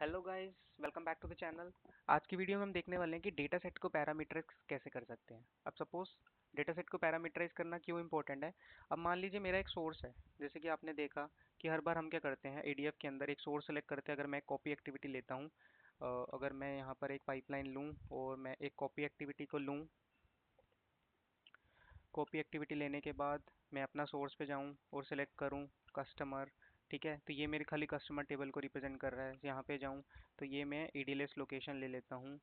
Hello guys, welcome back to the channel. आज की video में हम देखने वाले हैं कि डेटा सेट को पैरामीटराइज कैसे कर सकते हैं। अब सपोज डेटा सेट को पैरामीटराइज करना क्यों इंपॉर्टेंट है। अब मान लीजिए मेरा एक सोर्स है, जैसे कि आपने देखा कि हर बार हम क्या करते हैं, एडीएफ के अंदर एक सोर्स सेलेक्ट करते हैं। अगर मैं कॉपी एक्टिविटी लेता हूँ, अगर मैं यहाँ पर एक पाइपलाइन लूँ और मैं एक कॉपी एक्टिविटी को लूँ, कॉपी एक्टिविटी लेने के बाद मैं अपना सोर्स पे जाऊँ और सेलेक्ट करूँ कस्टमर। ठीक है, तो ये मेरे खाली कस्टमर टेबल को रिप्रेजेंट कर रहा है। यहाँ पे जाऊँ तो ये मैं ईडीएलएस लोकेशन ले लेता हूँ,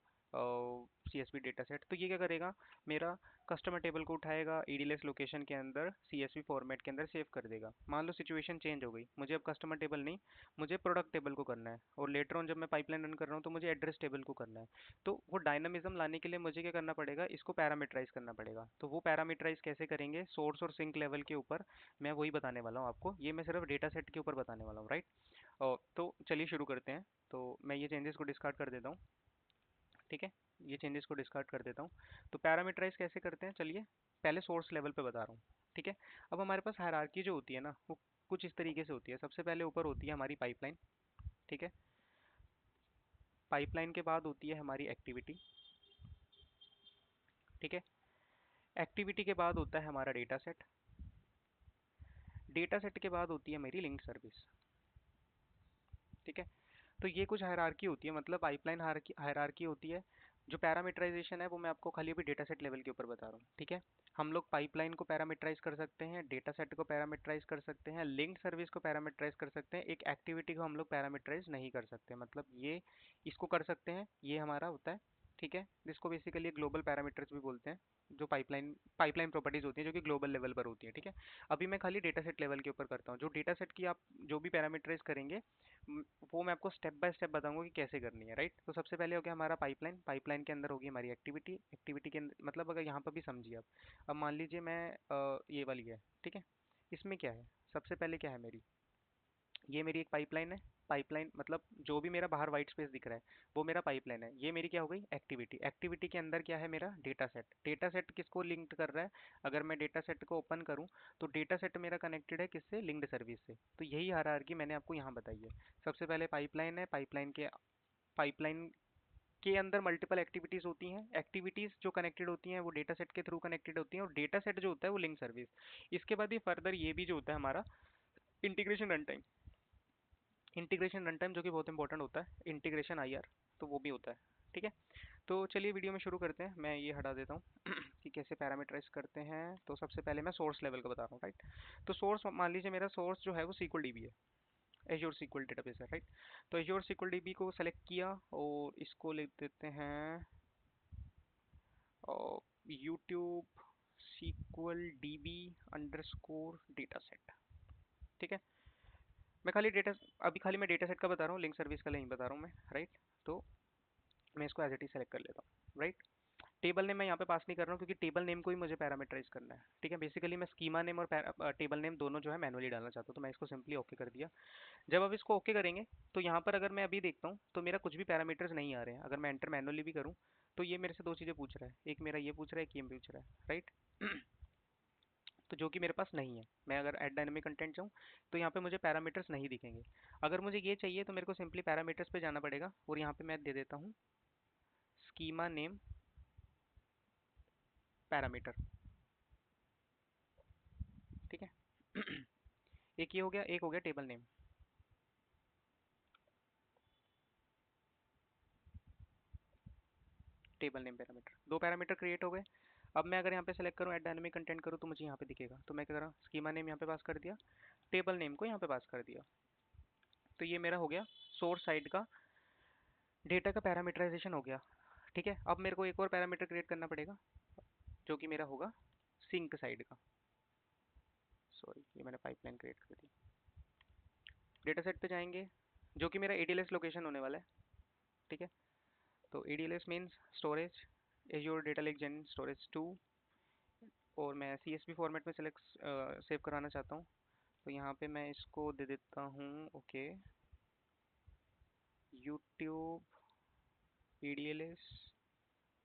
सीएसवी डेटा सेट। तो ये क्या करेगा, मेरा कस्टमर टेबल को उठाएगा, ईडीएलएस लोकेशन के अंदर सीएसवी फॉर्मेट के अंदर सेव कर देगा। मान लो सिचुएशन चेंज हो गई, मुझे अब कस्टमर टेबल नहीं, मुझे प्रोडक्ट टेबल को करना है, और लेटर ऑन जब मैं पाइपलाइन रन कर रहा हूँ तो मुझे एड्रेस टेबल को करना है। तो वो डायनामिज्म लाने के लिए मुझे क्या करना पड़ेगा, इसको पैरामीटराइज करना पड़ेगा। तो वो पैरामीटराइज कैसे करेंगे, सोर्स और सिंक लेवल के ऊपर मैं वही बताने वाला हूँ आपको। ये मैं सिर्फ डेटा सेट के ऊपर बताने वाला हूँ, राइट। तो चलिए शुरू करते हैं। तो मैं ये चेंजेस को डिस्कार्ड कर देता हूँ। ठीक है, ये चेंजेस को डिस्कार्ड कर देता हूँ। तो पैरामीटराइज कैसे करते हैं, चलिए पहले सोर्स लेवल पे बता रहा हूँ। ठीक है, अब हमारे पास हायरार्की जो होती है ना, वो कुछ इस तरीके से होती है। सबसे पहले ऊपर होती है हमारी पाइपलाइन। ठीक है, पाइपलाइन के बाद होती है हमारी एक्टिविटी। ठीक है, एक्टिविटी के बाद होता है हमारा डेटा सेट। डेटा सेट के बाद होती है मेरी लिंक सर्विस। ठीक है, तो ये कुछ हायरार्की होती है, मतलब पाइपलाइन हायरार्की होती है। जो पैरामीटराइजेशन है वो मैं आपको खाली अभी डेटा सेट लेवल के ऊपर बता रहा हूँ। ठीक है, हम लोग पाइपलाइन को पैरामीटराइज कर सकते हैं, डेटा सेट को पैरामीटराइज कर सकते हैं, लिंक सर्विस को पैरामीटराइज कर सकते हैं। एक एक्टिविटी को हम लोग पैरामीटराइज नहीं कर सकते, मतलब ये इसको कर सकते हैं, ये हमारा होता है। ठीक है, जिसको बेसिकली ग्लोबल पैरामीटर्स भी बोलते हैं, जो पाइपलाइन पाइपलाइन प्रॉपर्टीज होती हैं जो कि ग्लोबल लेवल पर होती है। ठीक है, अभी मैं खाली डेटा सेट लेवल के ऊपर करता हूँ। जो डेटा सेट की आप जो भी पैरामीटराइज करेंगे, वो मैं आपको स्टेप बाय स्टेप बताऊंगा कि कैसे करनी है, राइट। तो सबसे पहले हो गया हमारा पाइपलाइन। पाइपलाइन के अंदर होगी हमारी एक्टिविटी। एक्टिविटी के अंदर मतलब अगर यहाँ पर भी समझिए आप, अब मान लीजिए मैं ये वाली है। ठीक है, इसमें क्या है, सबसे पहले क्या है मेरी, ये मेरी एक पाइपलाइन है। पाइपलाइन मतलब जो भी मेरा बाहर वाइट स्पेस दिख रहा है वो मेरा पाइपलाइन है। ये मेरी क्या हो गई, एक्टिविटी। एक्टिविटी के अंदर क्या है मेरा डेटा सेट। डेटा सेट किसको लिंक्ड कर रहा है, अगर मैं डेटा सेट को ओपन करूं तो डेटा सेट मेरा कनेक्टेड है किससे, लिंक्ड सर्विस से। तो यही हायरार्की मैंने आपको यहाँ बताई है। सबसे पहले पाइपलाइन है, पाइपलाइन के अंदर मल्टीपल एक्टिविटीज होती हैं। एक्टिविटीज जो कनेक्टेड होती हैं वो डेटा सेट के थ्रू कनेक्टेड होती हैं, और डेटा सेट जो होता है वो लिंक सर्विस। इसके बाद ये फर्दर ये भी जो होता है हमारा integration run time. Integration run time जो कि बहुत इंपॉर्टेंट होता है, इंटीग्रेशन आईआर, तो वो भी होता है। ठीक है, तो चलिए वीडियो में शुरू करते हैं। मैं ये हटा देता हूँ कि कैसे पैरामीटराइज करते हैं। तो सबसे पहले मैं सोर्स लेवल का बता रहा हूँ, राइट। तो सोर्स मान लीजिए मेरा सोर्स जो है वो SQL डीबी है, एज्योर SQL डेटाबेस है, राइट। तो एज्योर SQL डीबी को सेलेक्ट किया और इसको लिख देते हैं YouTube SQL dB underscore data set. ठीक है, मैं खाली डेटा अभी खाली मैं डेटा सेट का बता रहा हूँ, लिंक सर्विस का नहीं बता रहा हूँ मैं, राइट। तो मैं इसको एज इट इज सेलेक्ट कर लेता हूँ, राइट। टेबल नेम मैं यहाँ पे पास नहीं कर रहा हूँ क्योंकि टेबल नेम को ही मुझे पैरामीटराइज करना है। ठीक है, बेसिकली मैं स्कीमा नेम और टेबल नेम दोनों जो है मैनुअली डालना चाहता हूँ, तो मैं इसको सिंपली ओके कर दिया। जब अब इसको ओके करेंगे तो यहाँ पर अगर मैं अभी देखता हूँ तो मेरा कुछ भी पैरामीटर्स नहीं आ रहे हैं। अगर मैं एंटर मैनुअली भी करूँ तो ये मेरे से दो चीज़ें पूछ रहा है, एक मेरा ये पूछ रहा है, एक ये पूछ रहा है, राइट। तो जो कि मेरे पास नहीं है। मैं अगर ऐड डायनेमिक कंटेंट जाऊँ तो यहाँ पे मुझे पैरामीटर्स नहीं दिखेंगे। अगर मुझे ये चाहिए तो मेरे को सिंपली पैरामीटर्स पे जाना पड़ेगा, और यहाँ पे मैं दे देता हूँ स्कीमा नेम पैरामीटर। ठीक है, एक ये हो गया, एक हो गया table name. Table name parameter, दो पैरामीटर क्रिएट हो गए। अब मैं अगर यहाँ पे सेलेक्ट करूँ, ऐड डायनेमिक कंटेंट करूँ, तो मुझे यहाँ पे दिखेगा। तो मैं क्या कर रहा हूँ, स्कीमा नेम यहाँ पे पास कर दिया, टेबल नेम को यहाँ पे पास कर दिया। तो ये मेरा हो गया सोर्स साइड का डेटा का पैरामीटराइजेशन हो गया। ठीक है, अब मेरे को एक और पैरामीटर क्रिएट करना पड़ेगा जो कि मेरा होगा सिंक साइड का। सॉरी, ये मैंने पाइपलाइन क्रिएट कर दी। डेटा सेट पे जाएंगे जो कि मेरा एडीएलएस लोकेशन होने वाला है। ठीक है, तो ADLS means storage, Azure data lake gen storage 2, और मैं सीएसवी फॉर्मेट में सेलेक्ट सेव कराना चाहता हूँ। तो यहाँ पे मैं इसको दे देता हूँ okay, YouTube ADLS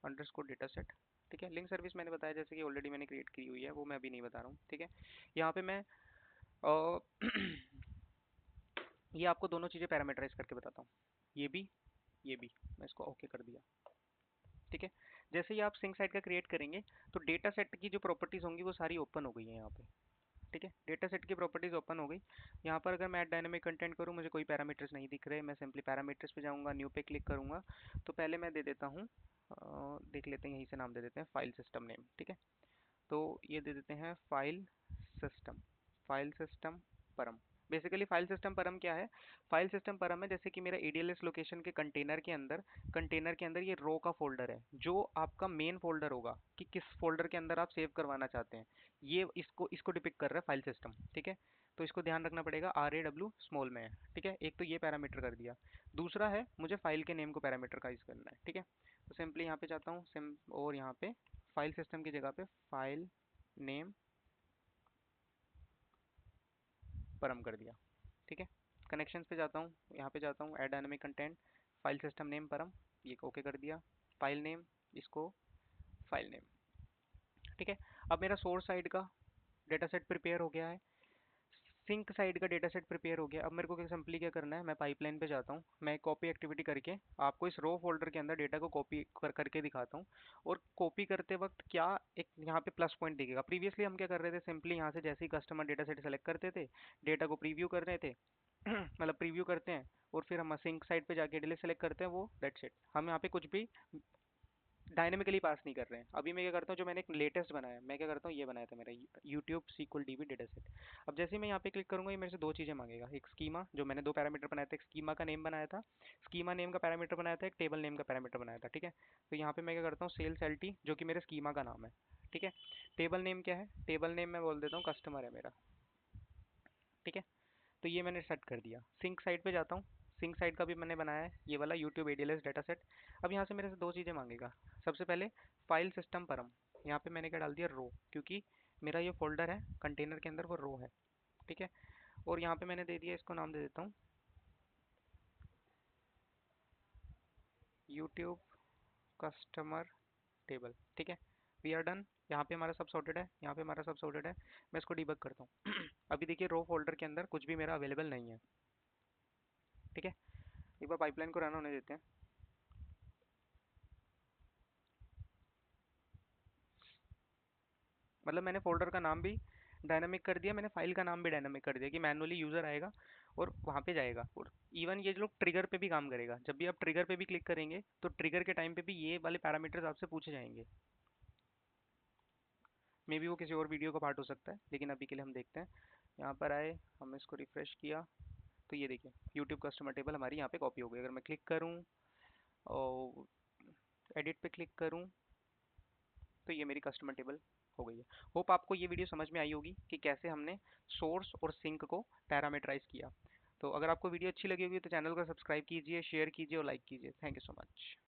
underscore data set. ठीक है, लिंक सर्विस मैंने बताया जैसे कि ऑलरेडी मैंने क्रिएट की हुई है, वो मैं अभी नहीं बता रहा हूँ। ठीक है, यहाँ पे मैं ये आपको दोनों चीज़ें पैरामीटराइज करके बताता हूँ। ये भी, ये भी, मैं इसको ओके कर दिया। ठीक है, जैसे ही आप सिंक साइड का क्रिएट करेंगे तो डेटा सेट की जो प्रॉपर्टीज होंगी वो सारी ओपन हो गई हैं यहाँ पे। ठीक है, डेटा सेट की प्रॉपर्टीज ओपन हो गई। यहाँ पर अगर मैं ऐड डायनामिक कंटेंट करूँ, मुझे कोई पैरामीटर्स नहीं दिख रहे, मैं सिंपली पैरामीटर्स पे जाऊँगा, न्यू पे क्लिक करूँगा। तो पहले मैं दे देता हूँ, देख लेते हैं, यहीं से नाम दे देते हैं फाइल सिस्टम नेम। ठीक है, तो ये दे देते हैं फाइल सिस्टम, फाइल सिस्टम परम। बेसिकली फाइल सिस्टम परम क्या है? फाइल सिस्टम परम है जैसे कि मेरा एडीएलएस लोकेशन के कंटेनर के अंदर ये रो का फोल्डर है, जो आपका मेन फोल्डर होगा कि किस फोल्डर के अंदर आप सेव करवाना चाहते हैं, ये इसको इसको डिपिक्ट कर रहा है फाइल सिस्टम। ठीक है, तो इसको ध्यान रखना पड़ेगा, RAW स्मॉल में है। ठीक है, एक तो ये पैरामीटर कर दिया। दूसरा है मुझे फाइल के नेम को पैरामीटराइज करना है। ठीक है, तो सिंपली यहाँ पे जाता हूँ सिम, और यहाँ पे फाइल सिस्टम की जगह पे फाइल नेम परम कर दिया। ठीक है, कनेक्शंस पे जाता हूँ, यहाँ पे जाता हूँ add dynamic content, file system name परम, ये ओके कर दिया। फाइल नेम, इसको फाइल नेम। ठीक है, अब मेरा सोर्स साइड का डेटा सेट प्रिपेयर हो गया है, सिंक साइड का डेटा सेट प्रिपेयर हो गया। अब मेरे को क्या सिंपली क्या करना है, मैं पाइपलाइन पे जाता हूँ, मैं कॉपी एक्टिविटी करके आपको इस रो फोल्डर के अंदर डेटा को कॉपी करके दिखाता हूँ। और कॉपी करते वक्त क्या एक यहाँ पे प्लस पॉइंट दिखेगा। प्रीवियसली हम क्या कर रहे थे, सिंपली यहाँ से जैसे ही कस्टमर डेटा सेट सेलेक्ट करते थे, डेटा को प्रीव्यू कर रहे थे मतलब प्रीव्यू करते हैं, और फिर हम सिंक साइड पे जाके डिलीट सेलेक्ट करते हैं, वो दैट्स इट। हम यहाँ पे कुछ भी डायनेमिकली पास नहीं कर रहे हैं। अभी मैं क्या करता हूँ, जो मैंने एक लेटेस्ट बनाया, मैं क्या करता हूँ, ये बनाया था मेरा YouTube SQL DB data set. अब जैसे ही मैं यहाँ पे क्लिक करूंगा, ये मेरे से दो चीज़ें मांगेगा, एक स्कीमा, जो मैंने दो पैरामीटर बनाया था, एक स्कीमा का नेम बनाया था, स्कीमा नेम का पैरामीटर बनाया था, एक टेबल नेम का पैरामीटर बनाया था। ठीक है, तो यहाँ पे मैं क्या करता हूँ, सेल्स LT, जो कि मेरे स्कीमा का नाम है। ठीक है, टेबल नेम क्या है, टेबल नेम मैं बोल देता हूँ कस्टमर है मेरा। ठीक है, तो ये मैंने सेट कर दिया। सिंक साइड पे जाता हूँ, सिंक साइड का भी मैंने बनाया है ये वाला यूट्यूब ADLS डेटा सेट। अब यहाँ से मेरे से दो चीज़ें मांगेगा। सबसे पहले फाइल सिस्टम परम, यहाँ पे मैंने क्या डाल दिया, रो, क्योंकि मेरा ये फोल्डर है कंटेनर के अंदर, वो रो है। ठीक है, और यहाँ पे मैंने दे दिया, इसको नाम दे देता हूँ यूट्यूब कस्टमर टेबल। ठीक है, वी आर डन। यहाँ पे हमारा सब सॉर्टेड है, यहाँ पे हमारा सब सॉर्टेड है। मैं इसको डिबग करता हूँ अभी देखिए रो फोल्डर के अंदर कुछ भी मेरा अवेलेबल नहीं है। ठीक है, एक बार पाइपलाइन को रन होने देते हैं। मतलब मैंने फोल्डर का नाम भी डायनामिक कर दिया, मैंने फाइल का नाम भी डायनामिक कर दिया कि मैनुअली यूज़र आएगा और वहाँ पे जाएगा। और इवन ये लोग ट्रिगर पे भी काम करेगा, जब भी आप ट्रिगर पे भी क्लिक करेंगे तो ट्रिगर के टाइम पे भी ये वाले पैरामीटर्स आपसे पूछे जाएंगे। मे बी वो किसी और वीडियो का पार्ट हो सकता है, लेकिन अभी के लिए हम देखते हैं। यहाँ पर आए, हमने इसको रिफ्रेश किया, तो ये देखिए यूट्यूब कस्टमर टेबल हमारी यहाँ पे कॉपी हो गई। अगर मैं क्लिक करूँ और एडिट पे क्लिक करूँ, तो ये मेरी कस्टमर टेबल हो गई है। होप आपको ये वीडियो समझ में आई होगी कि कैसे हमने सोर्स और सिंक को पैरामीटराइज किया। तो अगर आपको वीडियो अच्छी लगी होगी तो चैनल को सब्सक्राइब कीजिए, शेयर कीजिए और लाइक कीजिए। Thank you so much.